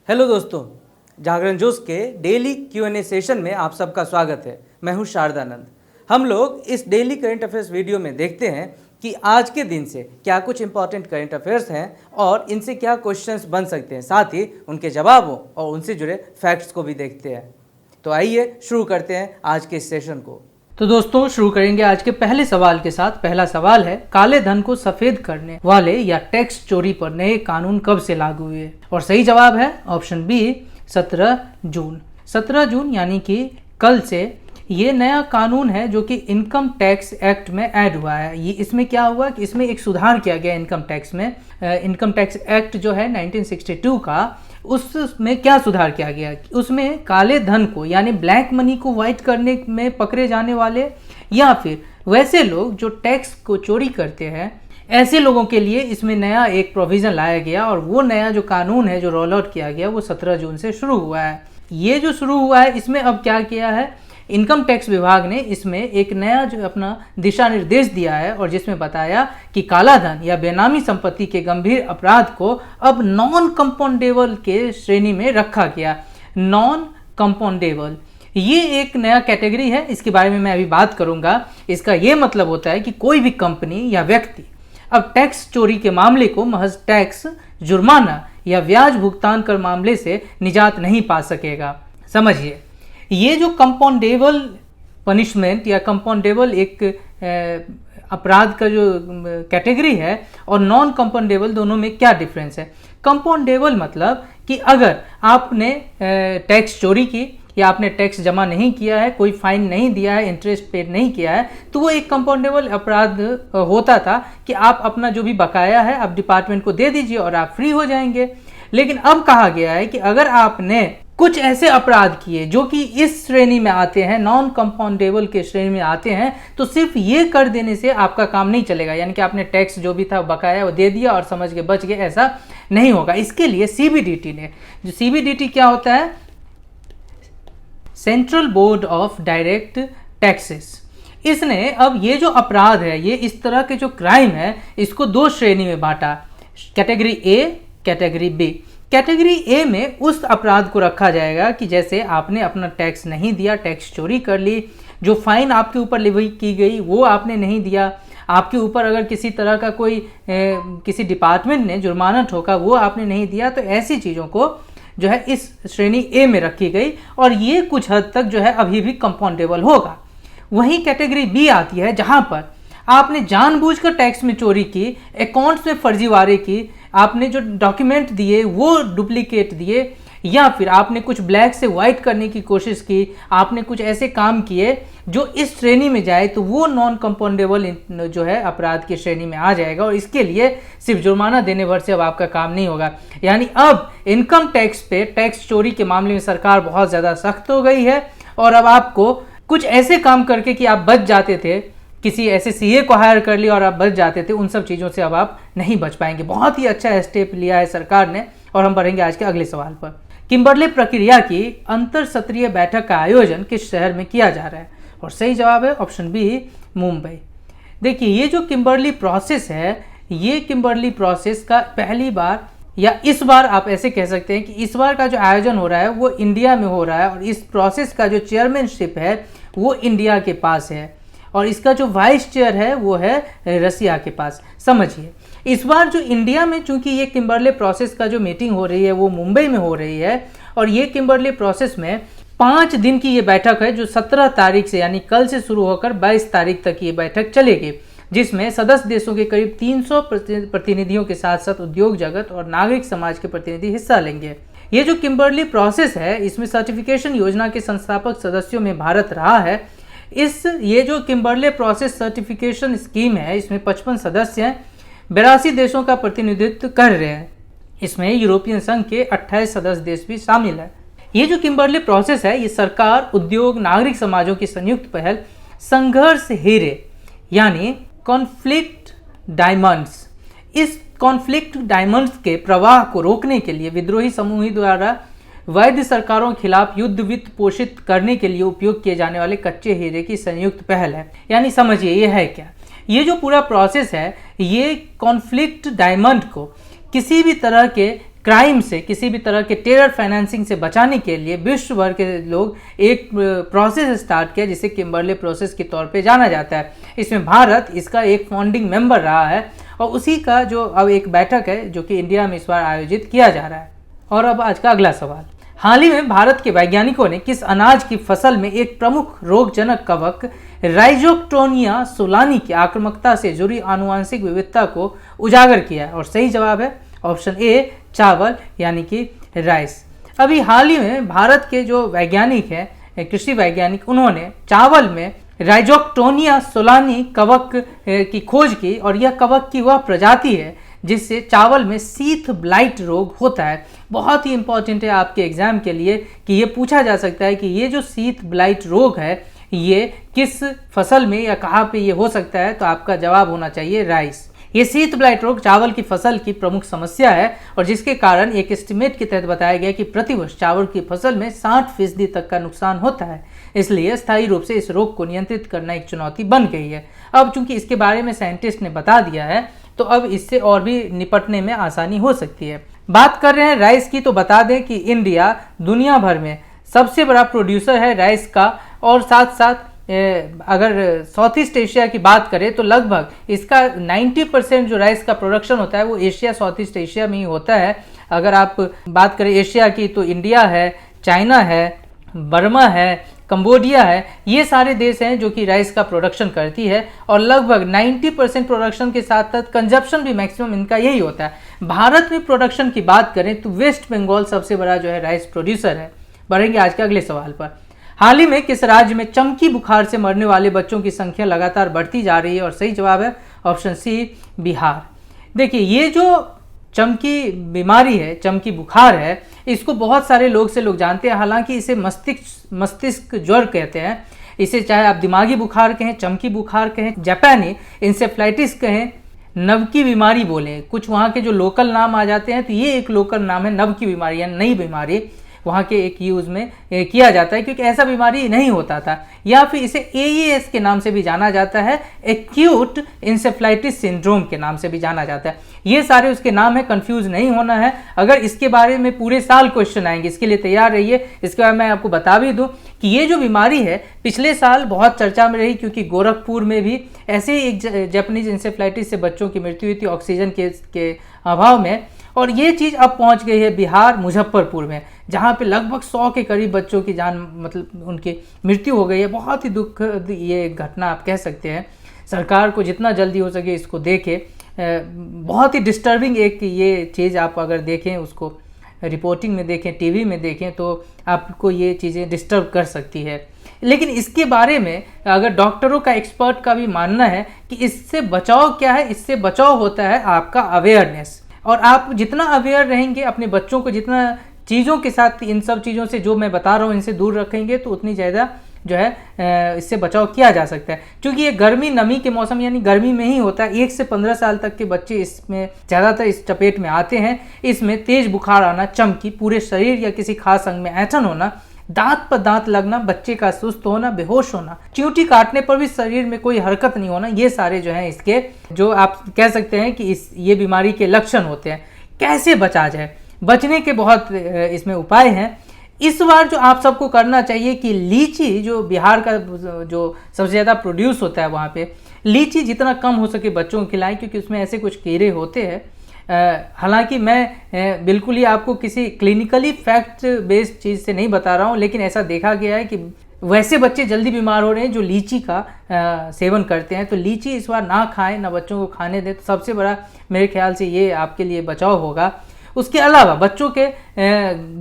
Hello दोस्तों, जागरण जोश के डेली Q&A सेशन में आप सबका स्वागत है। मैं हूं शारदानंद। हम लोग इस डेली करंट अफेयर्स वीडियो में देखते हैं कि आज के दिन से क्या कुछ इंपॉर्टेंट करंट अफेयर्स हैं और इनसे क्या क्वेश्चंस बन सकते हैं, साथ ही उनके जवाबों और उनसे जुड़े फैक्ट्स को भी देखते हैं। तो आइए शुरू करते हैं आज के इस सेशन को। तो दोस्तों, शुरू करेंगे आज के पहले सवाल के साथ। पहला सवाल है, काले धन को सफेद करने वाले या टैक्स चोरी पर नए कानून कब से लागू हुए? और सही जवाब है ऑप्शन बी 17 जून। 17 जून यानी कि कल से ये नया कानून है जो कि इनकम टैक्स एक्ट में ऐड हुआ है। ये इसमें क्या हुआ कि इसमें एक सुधार किया गया इनकम टैक्स में। इनकम टैक्स एक्ट जो है 1962 का, उसमें क्या सुधार किया गया? उसमें काले धन को यानी ब्लैक मनी को वाइट करने में पकड़े जाने वाले या फिर वैसे लोग जो टैक्स को चोरी करते हैं, ऐसे लोगों के लिए इसमें नया एक प्रोविज़न लाया गया। और वो नया जो कानून है जो रोल आउट किया गया वो 17 जून से शुरू हुआ है। ये जो शुरू हुआ है इसमें अब क्या किया है, इनकम टैक्स विभाग ने इसमें एक नया जो अपना दिशा निर्देश दिया है और जिसमें बताया कि काला धन या बेनामी संपत्ति के गंभीर अपराध को अब नॉन कंपाउंडेबल के श्रेणी में रखा गया। नॉन कंपाउंडेबल ये एक नया कैटेगरी है, इसके बारे में मैं अभी बात करूंगा। इसका ये मतलब होता है कि कोई भी कंपनी या व्यक्ति अब टैक्स चोरी के मामले को महज टैक्स, जुर्माना या ब्याज भुगतान कर मामले से निजात नहीं पा सकेगा। समझिए, ये जो कंपाउंडेबल पनिशमेंट या कंपाउंडेबल एक अपराध का जो कैटेगरी है और नॉन कंपाउंडेबल, दोनों में क्या डिफरेंस है? कंपाउंडेबल मतलब कि अगर आपने टैक्स चोरी की या आपने टैक्स जमा नहीं किया है, कोई फाइन नहीं दिया है, इंटरेस्ट पेड नहीं किया है, तो वो एक कंपाउंडेबल अपराध होता था कि आप अपना जो भी बकाया है आप डिपार्टमेंट को दे दीजिए और आप फ्री हो जाएंगे। लेकिन अब कहा गया है कि अगर आपने कुछ ऐसे अपराध किए जो कि इस श्रेणी में आते हैं, नॉन कंपाउंडेबल के श्रेणी में आते हैं, तो सिर्फ ये कर देने से आपका काम नहीं चलेगा। यानी कि आपने टैक्स जो भी था बकाया वो दे दिया और समझ के बच गए, ऐसा नहीं होगा। इसके लिए सीबीडीटी ने, जो सीबीडीटी क्या होता है, central board of direct taxes, इसने अब ये जो अपराध है, ये इस तरह के जो क्राइम है, इसको दो श्रेणी में बांटा, category A, category B. Category A में उस अपराध को रखा जाएगा कि जैसे आपने अपना टैक्स नहीं दिया, टैक्स चोरी कर ली, जो फाइन आपके ऊपर लेवी की गई वो आपने नहीं दिया, आपके ऊपर अगर किसी तरह का कोई किसी डिपार्टमेंट ने जुर्माना ठोका वो आपने नहीं दिया, तो ऐसी चीज़ों को जो है इस श्रेणी ए में रखी गई और ये कुछ हद तक जो है अभी भी कंपाउंडेबल होगा। वहीं कैटेगरी बी आती है जहां पर आपने जानबूझकर टैक्स में चोरी की, अकाउंट्स में फर्जीवाड़े की, आपने जो डॉक्यूमेंट दिए वो डुप्लीकेट दिए, या फिर आपने कुछ ब्लैक से वाइट करने की कोशिश की, आपने कुछ ऐसे काम किए जो इस श्रेणी में जाए, तो वो नॉन कंपाउंडेबल जो है अपराध की श्रेणी में आ जाएगा और इसके लिए सिर्फ जुर्माना देने भर से अब आपका काम नहीं होगा। यानी अब इनकम टैक्स पे टैक्स चोरी के मामले में सरकार बहुत ज़्यादा सख्त हो गई है और अब आपको कुछ ऐसे काम करके कि आप बच जाते थे, किसी ऐसे सीए को हायर कर लिया और आप बच जाते थे, उन सब चीज़ों से अब आप नहीं बच पाएंगे। बहुत ही अच्छा स्टेप लिया है सरकार ने। और हम बढ़ेंगे आज के अगले सवाल पर। किम्बर्ले प्रक्रिया की अंतर सत्रीय बैठक का आयोजन किस शहर में किया जा रहा है? और सही जवाब है ऑप्शन बी मुंबई। देखिए, ये जो किम्बर्ली प्रोसेस है, ये किम्बर्ली प्रोसेस का पहली बार या इस बार आप ऐसे कह सकते हैं कि इस बार का जो आयोजन हो रहा है वो इंडिया में हो रहा है और इस प्रोसेस का जो चेयरमैनशिप है वो इंडिया के पास है और इसका जो वाइस चेयर है वो है रसिया के पास। समझिए, इस बार जो इंडिया में, चूंकि ये किम्बर्ले प्रोसेस का जो मीटिंग हो रही है वो मुंबई में हो रही है और ये किम्बर्ले प्रोसेस में 5 दिन की ये बैठक है जो 17 तारीख से यानी कल से शुरू होकर 22 तारीख तक ये बैठक चलेगी, जिसमें सदस्य देशों के करीब 300 प्रतिनिधियों के साथ साथ उद्योग जगत और नागरिक समाज के प्रतिनिधि हिस्सा लेंगे। ये जो किम्बर्ली प्रोसेस है इसमें सर्टिफिकेशन योजना के संस्थापक सदस्यों में भारत रहा है। ये जो किम्बर्ले प्रोसेस सर्टिफिकेशन स्कीम है इसमें 55 सदस्य हैं, 82 देशों का प्रतिनिधित्व कर रहे हैं। इसमें यूरोपियन संघ के 28 सदस्य देश भी शामिल है। ये जो किम्बर्ले प्रोसेस है ये सरकार, उद्योग, नागरिक समाजों की संयुक्त पहल संघर्ष हीरे यानी कॉन्फ्लिक्ट डायमंड्स, इस कॉन्फ्लिक्ट डायमंड्स के प्रवाह को रोकने के लिए विद्रोही समूहों द्वारा वैध सरकारों के खिलाफ युद्ध वित्त पोषित करने के लिए उपयोग किए जाने वाले कच्चे हीरे की संयुक्त पहल है। यानी समझिए ये है क्या, ये जो पूरा प्रोसेस है ये कॉन्फ्लिक्ट डायमंड को किसी भी तरह के क्राइम से, किसी भी तरह के टेरर फाइनेंसिंग से बचाने के लिए विश्व भर के लोग एक प्रोसेस स्टार्ट किया जिसे किम्बरले प्रोसेस के तौर पे जाना जाता है। इसमें भारत इसका एक फाउंडिंग मेंबर रहा है और उसी का जो अब एक बैठक है जो कि इंडिया में इस बार आयोजित किया जा रहा है। और अब आज का अगला सवाल, हाल ही में भारत के वैज्ञानिकों ने किस अनाज की फसल में एक प्रमुख रोगजनक कवक राइजोक्टोनिया सोलानी की आक्रामकता से जुड़ी आनुवंशिक विविधता को उजागर किया है? और सही जवाब है ऑप्शन ए, चावल यानी कि राइस। अभी हाल ही में भारत के जो वैज्ञानिक हैं, कृषि वैज्ञानिक, उन्होंने चावल में राइजोक्टोनिया सोलानी कवक की खोज की और यह कवक की वह प्रजाति है जिससे चावल में शीथ ब्लाइट रोग होता है। बहुत ही इंपॉर्टेंट है आपके एग्जाम के लिए कि ये पूछा जा सकता है कि ये जो शीथ ब्लाइट रोग है ये किस फसल में या कहाँ पे ये हो सकता है, तो आपका जवाब होना चाहिए राइस। ये शीथ ब्लाइट रोग चावल की फसल की प्रमुख समस्या है और जिसके कारण एक एस्टिमेट के तहत बताया गया कि प्रतिवर्ष चावल की फसल में 60% तक का नुकसान होता है। इसलिए स्थायी रूप से इस रोग को नियंत्रित करना एक चुनौती बन गई है। अब चूंकि इसके बारे में साइंटिस्ट ने बता दिया है तो अब इससे और भी निपटने में आसानी हो सकती है। बात कर रहे हैं राइस की, तो बता दें कि इंडिया दुनिया भर में सबसे बड़ा प्रोड्यूसर है राइस का और साथ साथ अगर साउथ ईस्ट एशिया की बात करें तो लगभग इसका 90% जो राइस का प्रोडक्शन होता है वो एशिया, साउथ ईस्ट एशिया में ही होता है। अगर आप बात करें एशिया की तो इंडिया है, चाइना है, बर्मा है, कंबोडिया है, ये सारे देश हैं जो कि राइस का प्रोडक्शन करती है और लगभग 90% प्रोडक्शन के साथ साथ कंजप्शन भी मैक्सिमम इनका यही होता है। भारत में प्रोडक्शन की बात करें तो वेस्ट बंगाल सबसे बड़ा जो है राइस प्रोड्यूसर है। बढ़ेंगे आज के अगले सवाल पर, हाल ही में किस राज्य में चमकी बुखार से मरने वाले बच्चों की संख्या लगातार बढ़ती जा रही है? और सही जवाब है ऑप्शन सी, बिहार। देखिए ये जो चमकी बीमारी है, चमकी बुखार है, इसको बहुत सारे लोग जानते हैं। हालांकि इसे मस्तिष्क ज्वर कहते हैं। इसे चाहे आप दिमागी बुखार कहें, चमकी बुखार कहें, जापानी इंसेफ्लाइटिस कहें, नव की बीमारी बोलें, कुछ वहाँ के जो लोकल नाम आ जाते हैं तो ये एक लोकल नाम है नव की बीमारी या नई बीमारी, वहाँ के एक यूज़ में किया जाता है क्योंकि ऐसा बीमारी नहीं होता था। या फिर इसे AES के नाम से भी जाना जाता है, एक्यूट इंसेफ्लाइटिस सिंड्रोम के नाम से भी जाना जाता है। ये सारे उसके नाम है, कंफ्यूज नहीं होना है। अगर इसके बारे में पूरे साल क्वेश्चन आएंगे, इसके लिए तैयार रहिए। इसके बाद मैं आपको बता भी दूं कि ये जो बीमारी है पिछले साल बहुत चर्चा में रही क्योंकि गोरखपुर में भी ऐसे ही एक जापानीज इंसेफ्लाइटिस से बच्चों की मृत्यु हुई थी ऑक्सीजन के अभाव में। और ये चीज़ अब पहुंच गई है बिहार, मुजफ्फरपुर में, जहाँ पे लगभग 100 के करीब बच्चों की जान मतलब उनकी मृत्यु हो गई है। बहुत ही दुखद ये घटना आप कह सकते हैं। सरकार को जितना जल्दी हो सके इसको देखे। बहुत ही डिस्टर्बिंग एक ये चीज़ आप अगर देखें, उसको रिपोर्टिंग में देखें, टीवी में देखें तो आपको ये चीज़ें डिस्टर्ब कर सकती है। लेकिन इसके बारे में अगर डॉक्टरों का, एक्सपर्ट का भी मानना है कि इससे बचाव क्या है, इससे बचाव होता है आपका अवेयरनेस। और आप जितना अवेयर रहेंगे, अपने बच्चों को जितना चीज़ों के साथ, इन सब चीज़ों से जो मैं बता रहा हूँ इनसे दूर रखेंगे तो उतनी ज़्यादा जो है इससे बचाव किया जा सकता है। क्योंकि ये गर्मी नमी के मौसम यानी गर्मी में ही होता है। 1 से 15 साल तक के बच्चे इसमें ज़्यादातर इस चपेट में आते हैं। इसमें तेज बुखार आना, चमकी, पूरे शरीर या किसी खास अंग में ऐंठन होना, दांत पर दांत लगना, बच्चे का सुस्त होना, बेहोश होना, चींटी काटने पर भी शरीर में कोई हरकत नहीं होना, ये सारे जो हैं इसके, जो आप कह सकते हैं कि ये बीमारी के लक्षण होते हैं। कैसे बचा जाए? बचने के बहुत इसमें उपाय हैं। इस बार जो आप सबको करना चाहिए कि लीची, जो बिहार का जो सबसे ज़्यादा प्रोड्यूस होता है वहाँ पे, लीची जितना कम हो सके बच्चों को खिलाएं क्योंकि उसमें ऐसे कुछ कीड़े होते हैं। हालांकि मैं बिल्कुल ही आपको किसी क्लिनिकली फैक्ट बेस्ड चीज़ से नहीं बता रहा हूँ, लेकिन ऐसा देखा गया है कि वैसे बच्चे जल्दी बीमार हो रहे हैं जो लीची का सेवन करते हैं। तो लीची इस बार ना खाएं, ना बच्चों को खाने दें, तो सबसे बड़ा मेरे ख्याल से ये आपके लिए बचाव होगा। उसके अलावा बच्चों के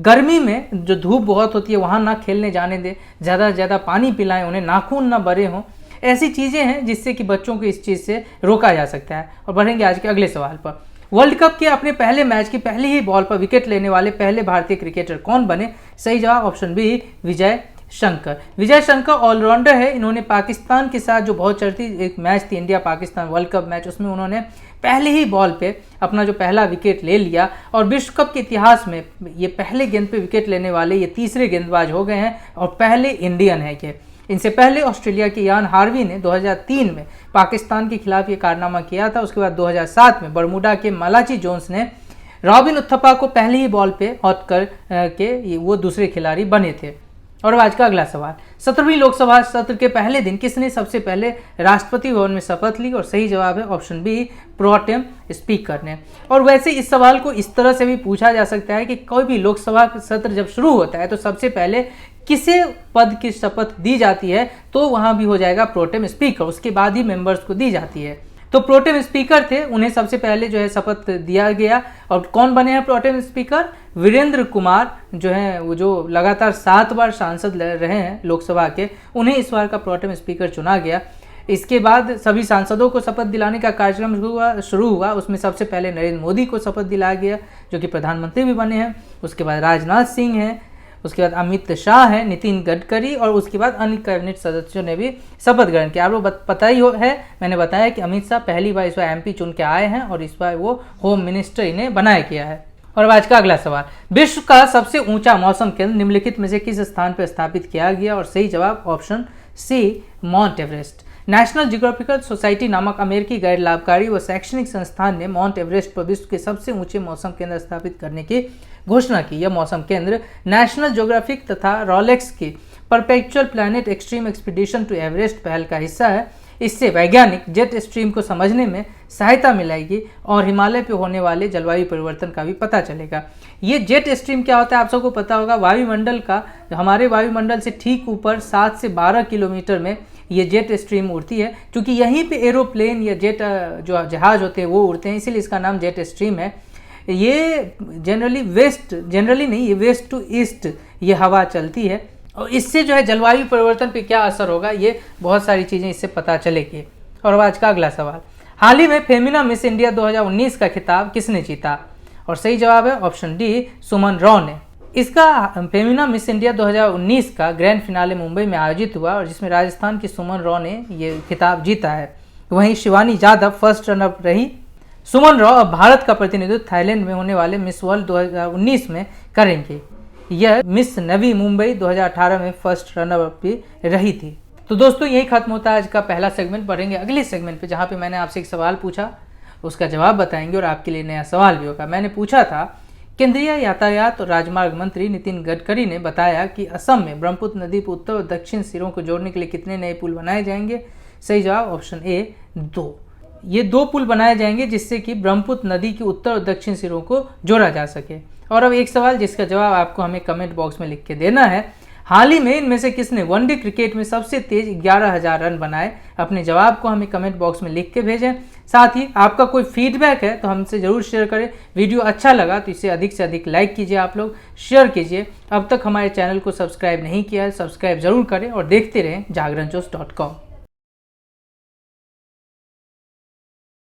गर्मी में जो धूप बहुत होती है वहाँ ना खेलने जाने दें, ज़्यादा से ज़्यादा पानी पिलाएं, उन्हें नाखून ना बड़े हों। ऐसी चीज़ें हैं जिससे कि बच्चों को इस चीज़ से रोका जा सकता है। और बढ़ेंगे आज के अगले सवाल पर, वर्ल्ड कप के अपने पहले मैच की पहली ही बॉल पर विकेट लेने वाले पहले भारतीय क्रिकेटर कौन बने? सही जवाब option B, Vijay Shankar. Vijay Shankar allrounder है। इन्होंने पाकिस्तान के साथ जो बहुत चर्चित एक मैच थी, India Pakistan world cup match, उसमें उन्होंने पहले ही बॉल पे अपना जो पहला विकेट ले लिया और विश्व कप के इतिहास में ये पहले गेंद पे विकेट लेने वाले ये तीसरे गेंदबाज हो गए हैं और पहले इंडियन है ये। इनसे पहले ऑस्ट्रेलिया के यान हार्वी ने 2003 में पाकिस्तान के खिलाफ ये कारनामा किया था। उसके बाद 2007 में बरमूडा के मलाची जोन्स ने रॉबिन उथप्पा को पहले ही बॉल पे आउट कर के वो दूसरे खिलाड़ी बने थे। और आज का अगला सवाल, 17वीं लोकसभा सत्र के पहले दिन किसने सबसे पहले राष्ट्रपति भवन में शपथ ली? और सही जवाब है ऑप्शन बी, प्रोटेम स्पीकर ने। और वैसे इस सवाल को इस तरह से भी पूछा जा सकता है कि कोई भी लोकसभा सत्र जब शुरू होता है तो सबसे पहले किसे पद की शपथ दी जाती है, तो वहां भी हो जाएगा प्रोटेम स्पीकर, उसके बाद ही मेंबर्स को दी जाती है। तो प्रोटेम स्पीकर थे, उन्हें सबसे पहले जो है शपथ दिया गया। और कौन बने हैं प्रोटेम स्पीकर? वीरेंद्र कुमार जो हैं, वो जो लगातार 7 बार सांसद रहे हैं लोकसभा के, उन्हें इस बार का प्रोटेम स्पीकर चुना गया। इसके बाद सभी सांसदों को शपथ दिलाने का कार्यक्रम शुरू हुआ। उसमें सबसे पहले नरेंद्र मोदी को शपथ दिलाया गया, जो कि प्रधानमंत्री भी बने हैं। उसके बाद राजनाथ सिंह हैं, उसके बाद अमित शाह है, नितिन गडकरी, और उसके बाद अन्य कैबिनेट सदस्यों ने भी शपथ ग्रहण किया। आपको पता ही है, मैंने बताया कि अमित शाह पहली बार इस बार एमपी चुन के आए हैं और इस बार वो होम मिनिस्टर इन्हें बनाया गया है। और आज का अगला सवाल, विश्व का सबसे ऊंचा मौसम केंद्र निम्नलिखित में से किस स्थान पर स्थापित किया गया? और सही जवाब option C, Mount Everest. National Geographical Society नामक अमेरिकी गैर लाभकारी व शैक्षणिक संस्थान ने माउंट एवरेस्ट पर विश्व के सबसे ऊंचे मौसम केंद्र स्थापित करने की घोषणा की। यह मौसम केंद्र नेशनल ज्योग्राफिक तथा रॉलेक्स की perpetual planet extreme expedition to Everest पहल का हिस्सा है। इससे वैज्ञानिक जेट स्ट्रीम को समझने में सहायता मिलेगी और हिमालय पे होने वाले जलवायु परिवर्तन का भी पता चलेगा। ये जेट स्ट्रीम क्या होता है, आप सबको पता होगा। वायुमंडल का, हमारे वायुमंडल से ठीक ऊपर 7 से 12 किलोमीटर में ये जेट स्ट्रीम उड़ती है। क्योंकि यहीं पे एरोप्लेन या जेट जो जहाज होते हैं वो उड़ते हैं, इसीलिए इसका नाम जेट स्ट्रीम है। ये जनरली नहीं, ये वेस्ट टू ईस्ट ये हवा चलती है। और इससे जो है जलवायु परिवर्तन पे क्या असर होगा, ये बहुत सारी चीज़ें इससे पता चलेगी। और आज का अगला सवाल, हाल ही में फेमिना मिस इंडिया 2019 का खिताब किसने जीता? और सही जवाब है ऑप्शन डी, सुमन राव ने। इसका फेमिना मिस इंडिया 2019 का ग्रैंड फिनाले मुंबई में आयोजित हुआ और जिसमें राजस्थान की सुमन राव ने ये खिताब जीता है। वहीं शिवानी यादव फर्स्ट रनअप रही। सुमन राव अब भारत का प्रतिनिधित्व थाईलैंड में होने वाले मिस वर्ल्ड 2019 में करेंगे। यह मिस नवी मुंबई 2018 में फर्स्ट रनअप भी रही थी। तो दोस्तों यही खत्म होता है आज का पहला सेगमेंट। बढ़ेंगे अगले सेगमेंट पे, जहाँ पे मैंने आपसे एक सवाल पूछा, उसका जवाब बताएंगे और आपके लिए नया सवाल भी होगा। मैंने पूछा था, केंद्रीय यातायात और राजमार्ग मंत्री नितिन गडकरी ने बताया कि असम में ब्रह्मपुत्र नदी के उत्तर और दक्षिण सिरों को जोड़ने के लिए कितने नए पुल बनाए जाएंगे? सही जवाब ऑप्शन ए, 2। ये 2 पुल बनाए जाएंगे जिससे कि ब्रह्मपुत्र नदी के उत्तर और दक्षिण सिरों को जोड़ा जा सके। और अब एक सवाल जिसका जवाब आपको हमें कमेंट बॉक्स में लिख के देना है, हाल ही में इनमें से किसने वनडे क्रिकेट में सबसे तेज 11,000 रन बनाए? अपने जवाब को हमें कमेंट बॉक्स में लिख के भेजें। साथ ही आपका कोई फीडबैक है तो हमसे जरूर शेयर करें। वीडियो अच्छा लगा तो इसे अधिक से अधिक लाइक कीजिए, आप लोग शेयर कीजिए। अब तक हमारे चैनल को सब्सक्राइब नहीं किया है, सब्सक्राइब जरूर करें और देखते रहें जागरणजोश.com।